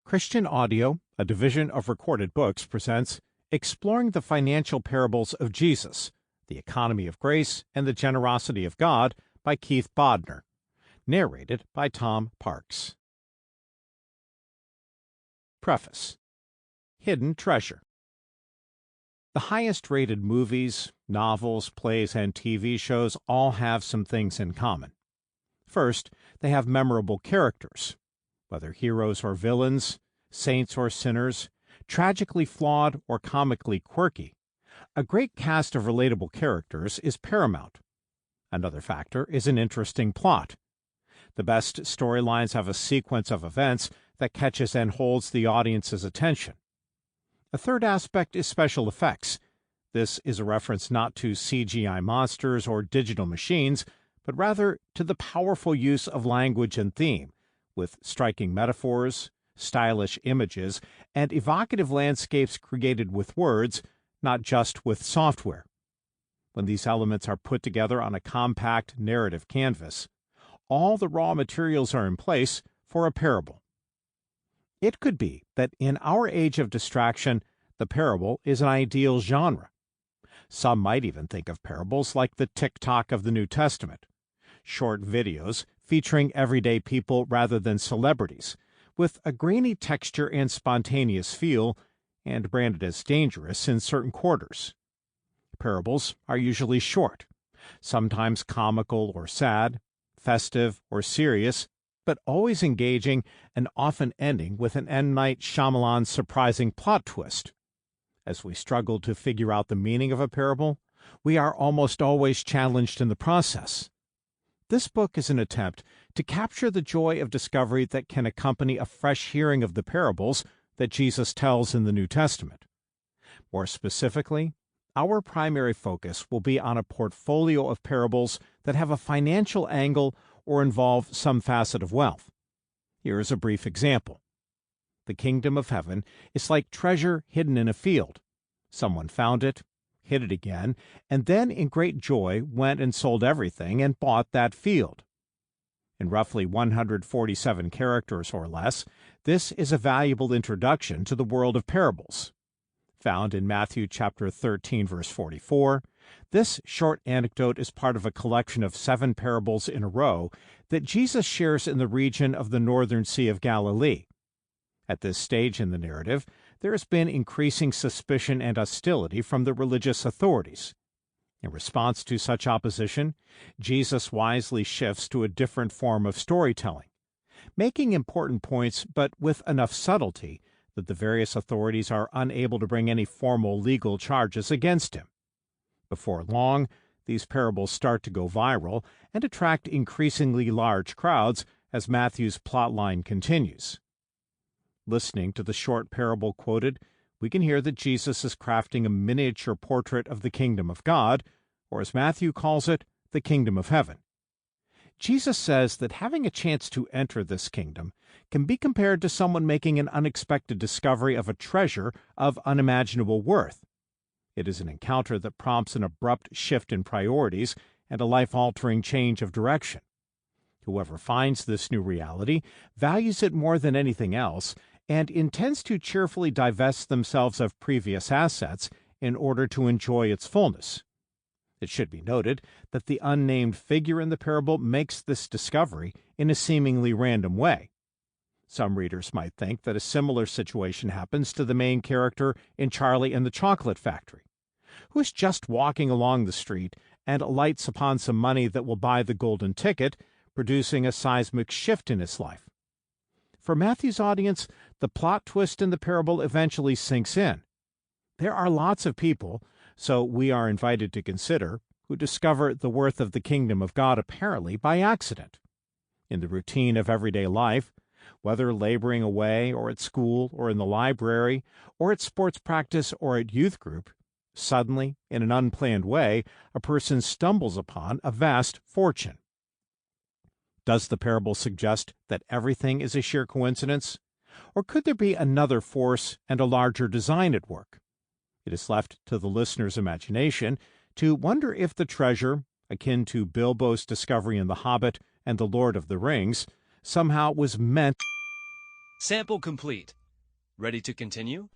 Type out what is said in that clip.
Christian Audio, a division of Recorded Books, presents Exploring the Financial Parables of Jesus, the Economy of Grace and the Generosity of God by Keith Bodner. Narrated by Tom Parks. Preface. Hidden Treasure. The highest-rated movies, novels, plays, and TV shows all have some things in common. First, they have memorable characters. Whether heroes or villains, saints or sinners, tragically flawed or comically quirky, a great cast of relatable characters is paramount. Another factor is an interesting plot. The best storylines have a sequence of events that catches and holds the audience's attention. A third aspect is special effects. This is a reference not to CGI monsters or digital machines, but rather to the powerful use of language and theme, with striking metaphors, stylish images, and evocative landscapes created with words, not just with software. When these elements are put together on a compact narrative canvas, all the raw materials are in place for a parable. It could be that in our age of distraction, the parable is an ideal genre. Some might even think of parables like the TikTok of the New Testament, short videos featuring everyday people rather than celebrities, with a grainy texture and spontaneous feel, and branded as dangerous in certain quarters. Parables are usually short, sometimes comical or sad, festive or serious, but always engaging and often ending with an M. Night Shyamalan surprising plot twist. As we struggle to figure out the meaning of a parable, we are almost always challenged in the process. This book is an attempt to capture the joy of discovery that can accompany a fresh hearing of the parables that Jesus tells in the New Testament. More specifically, our primary focus will be on a portfolio of parables that have a financial angle or involve some facet of wealth. Here is a brief example. The kingdom of heaven is like treasure hidden in a field. Someone found it, hid it again, and then in great joy went and sold everything and bought that field. In roughly 147 characters or less, this is a valuable introduction to the world of parables. Found in Matthew chapter 13, verse 44, this short anecdote is part of a collection of 7 parables in a row that Jesus shares in the region of the northern Sea of Galilee. At this stage in the narrative, there has been increasing suspicion and hostility from the religious authorities. In response to such opposition, Jesus wisely shifts to a different form of storytelling, making important points but with enough subtlety that the various authorities are unable to bring any formal legal charges against him. Before long, these parables start to go viral and attract increasingly large crowds as Matthew's plotline continues. Listening to the short parable quoted, we can hear that Jesus is crafting a miniature portrait of the kingdom of God, or as Matthew calls it, the kingdom of heaven. Jesus says that having a chance to enter this kingdom can be compared to someone making an unexpected discovery of a treasure of unimaginable worth. It is an encounter that prompts an abrupt shift in priorities and a life-altering change of direction. Whoever finds this new reality values it more than anything else and intends to cheerfully divest themselves of previous assets in order to enjoy its fullness. It should be noted that the unnamed figure in the parable makes this discovery in a seemingly random way. Some readers might think that a similar situation happens to the main character in Charlie and the Chocolate Factory, who is just walking along the street and lights upon some money that will buy the golden ticket, producing a seismic shift in his life. For Matthew's audience, the plot twist in the parable eventually sinks in. There are lots of people, so we are invited to consider, who discover the worth of the kingdom of God apparently by accident. In the routine of everyday life, whether laboring away or at school or in the library or at sports practice or at youth group, suddenly, in an unplanned way, a person stumbles upon a vast fortune. Does the parable suggest that everything is a sheer coincidence? Or could there be another force and a larger design at work? It is left to the listener's imagination to wonder if the treasure, akin to Bilbo's discovery in The Hobbit and The Lord of the Rings, somehow was meant. Sample complete. Ready to continue?